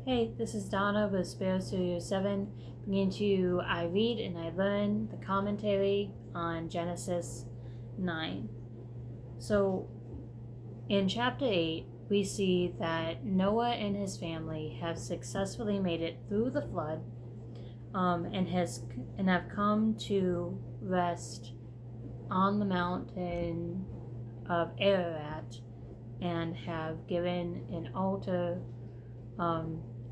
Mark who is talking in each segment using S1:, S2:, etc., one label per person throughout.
S1: Hey, this is Donna with Sparrowstudios7, bringing to you I Read and I Learn, the commentary on Genesis 9. So, in chapter 8, we see that Noah and his family have successfully made it through the flood and have come to rest on the mountain of Ararat and have given an altar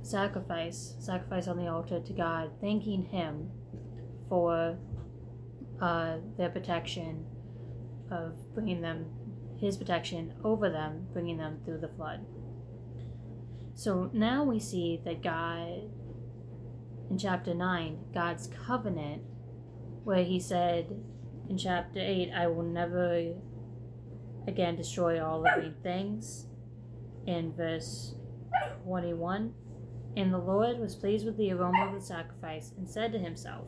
S1: sacrifice on the altar to God, thanking him for their protection of his protection over them, bringing them through the flood. So now we see that God, in chapter 9, God's covenant, where he said in chapter 8, I will never again destroy all living things, in verse 21, and the Lord was pleased with the aroma of the sacrifice, and said to himself,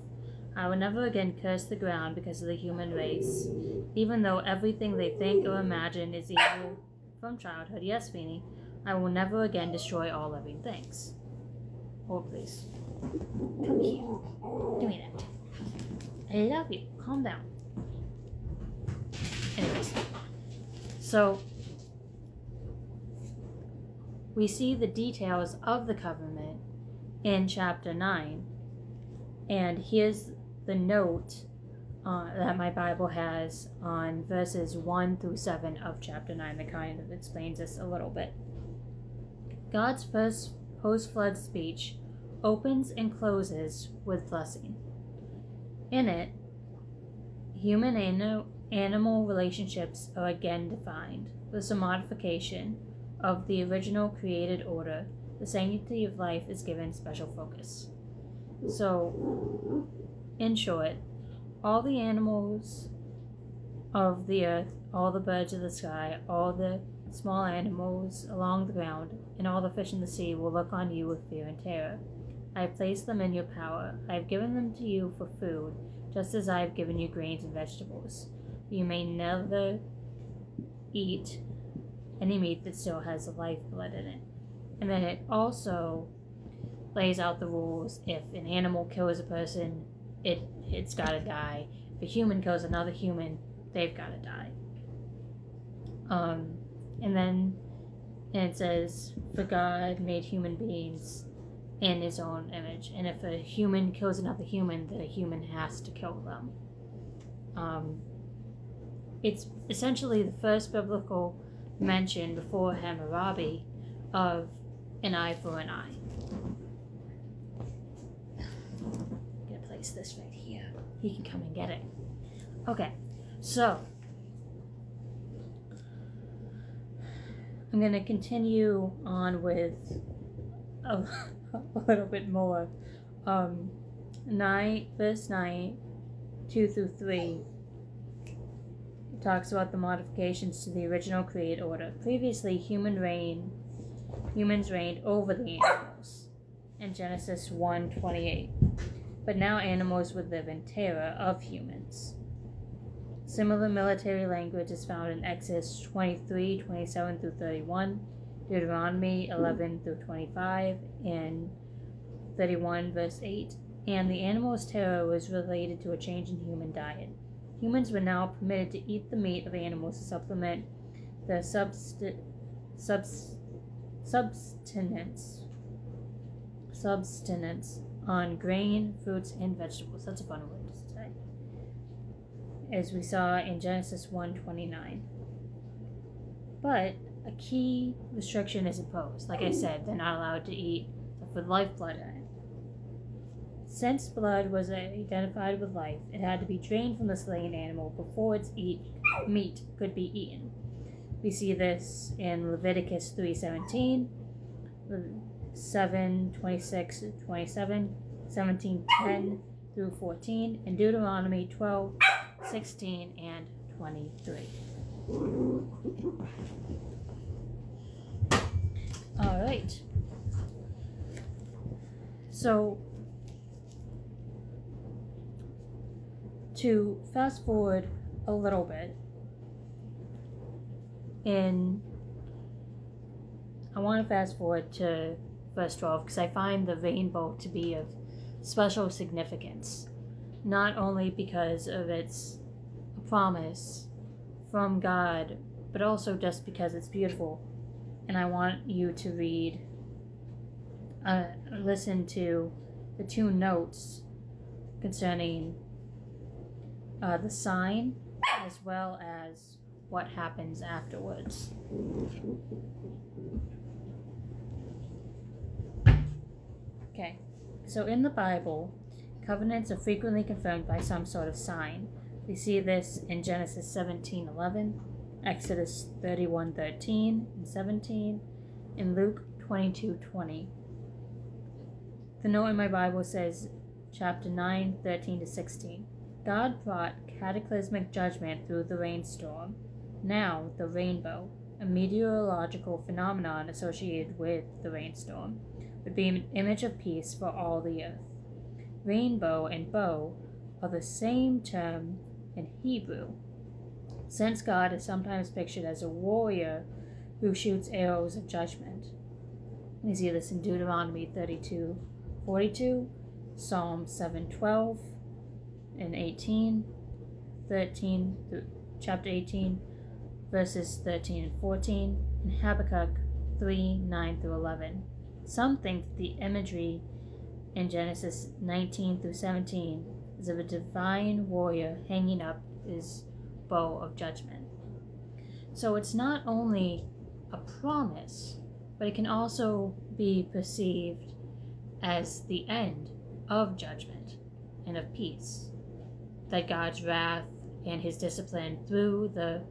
S1: I will never again curse the ground because of the human race, even though everything they think or imagine is evil from childhood. Yes, Feeny, I will never again destroy all living things. Hold, please. Come here. Give me that. I love you. Calm down. Anyways, so we see the details of the covenant in chapter 9. And here's the note that my Bible has on verses 1 through 7 of chapter 9 that kind of explains this a little bit. God's first post-flood speech opens and closes with blessing. In it, human and animal relationships are again defined with some modification of the original created order. The sanctity of life is given special focus. So, in short, all the animals of the earth, all the birds of the sky, all the small animals along the ground, and all the fish in the sea will look on you with fear and terror. I have placed them in your power. I have given them to you for food, just as I have given you grains and vegetables. You may never eat any meat that still has lifeblood in it. And then it also lays out the rules. If an animal kills a person, it's gotta die. If a human kills another human, they've gotta die. And then it says, for God made human beings in his own image. And if a human kills another human, the human has to kill them. It's essentially the first biblical mention before Hammurabi of an eye for an eye. I'm gonna place this right here. He can come and get it. Okay, so I'm gonna continue on with a little bit more. 9, verse 9, 2 through 3. Talks about the modifications to the original created order. Previously, humans reigned over the animals in Genesis 1:28. But now animals would live in terror of humans. Similar military language is found in Exodus 23:27 through 31, Deuteronomy 11 through 25, and 31 verse 8. And the animal's terror was related to a change in human diet. Humans were now permitted to eat the meat of animals to supplement their subsistence on grain, fruits, and vegetables. That's a fun word to say. As we saw in Genesis 1:29. But a key restriction is imposed. Like I said, they're not allowed to eat stuff with lifeblood in it. Since blood was identified with life, it had to be drained from the slain animal before its meat could be eaten. We see this in Leviticus 3:17, 7:26-27, 17:10 through 14, and Deuteronomy 12:16 and 23. All right. So, to fast forward a little bit, I want to fast forward to verse 12, because I find the rainbow to be of special significance, not only because of its promise from God, but also just because it's beautiful. And I want you to listen to the 2 notes concerning the sign as well as what happens afterwards. Okay, so in the Bible, covenants are frequently confirmed by some sort of sign. We see this in Genesis 17:11, Exodus 31:13 and 17, and Luke 22:20. The note in my Bible says, chapter 9, 13-16. God brought cataclysmic judgment through the rainstorm. Now, the rainbow, a meteorological phenomenon associated with the rainstorm, would be an image of peace for all the earth. Rainbow and bow are the same term in Hebrew, since God is sometimes pictured as a warrior who shoots arrows of judgment. We see this in Deuteronomy 32:42, Psalm 7:12 and 18, chapter 18, verses 13 and 14, and Habakkuk 3:9-11. Some think that the imagery in Genesis 19-17 is of a divine warrior hanging up his bow of judgment. So it's not only a promise, but it can also be perceived as the end of judgment and of peace. That God's wrath and his discipline through the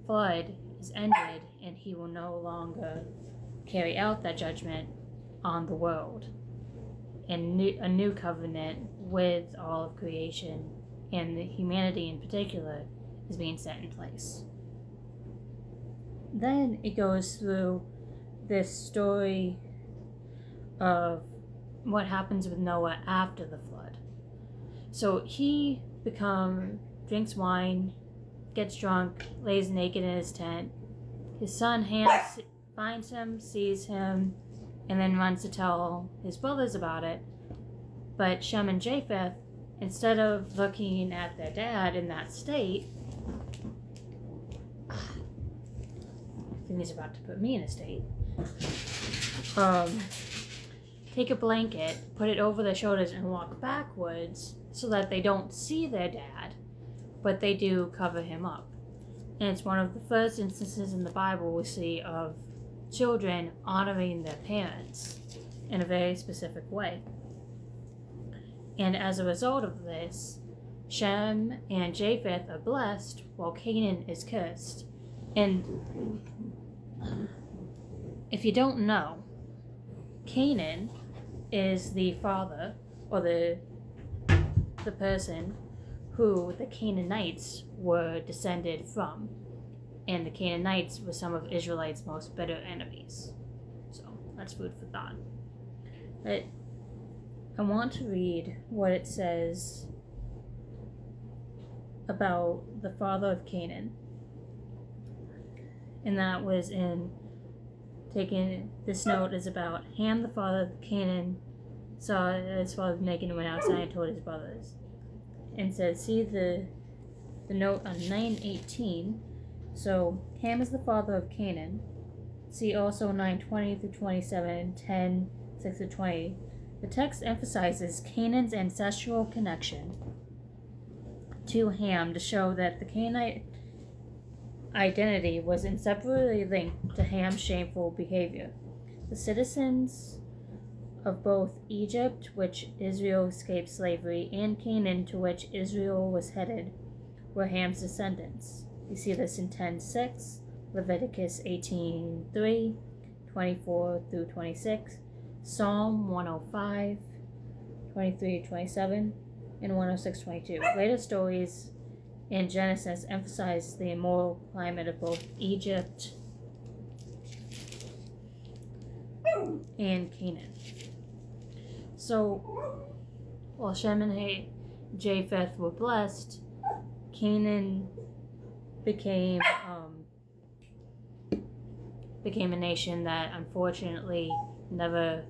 S1: flood is ended, and he will no longer carry out that judgment on the world. And a new covenant with all of creation and the humanity in particular is being set in place. Then it goes through this story of what happens with Noah after the flood. So he drinks wine, gets drunk, lays naked in his tent. His son Ham finds him, sees him, and then runs to tell his brothers about it. But Shem and Japheth, instead of looking at their dad in that state, I think he's about to put me in a state, take a blanket, put it over their shoulders, and walk backwards so that they don't see their dad, but they do cover him up. And it's one of the first instances in the Bible we see of children honoring their parents in a very specific way. And as a result of this, Shem and Japheth are blessed while Canaan is cursed. And if you don't know, Canaan is the father, or the person who the Canaanites were descended from. And the Canaanites were some of Israelites' most bitter enemies. So that's food for thought. But I want to read what it says about the father of Canaan. And that was this note is about Ham, the father of Canaan, saw his father naked and went outside and told his brothers. And says, see the note on 9:18. So Ham is the father of Canaan. See also 9:20-27, 10:6-20. The text emphasizes Canaan's ancestral connection to Ham to show that the Canaanite identity was inseparably linked to Ham's shameful behavior. The citizens of both Egypt, which Israel escaped slavery, and Canaan, to which Israel was headed, were Ham's descendants. You see this in 10:6, Leviticus 18:3, 24-26, Psalm 105, 23-27, and 106-22. Later stories in Genesis emphasize the immoral climate of both Egypt and Canaan. So, while Shem and Japheth were blessed, Canaan became a nation that unfortunately never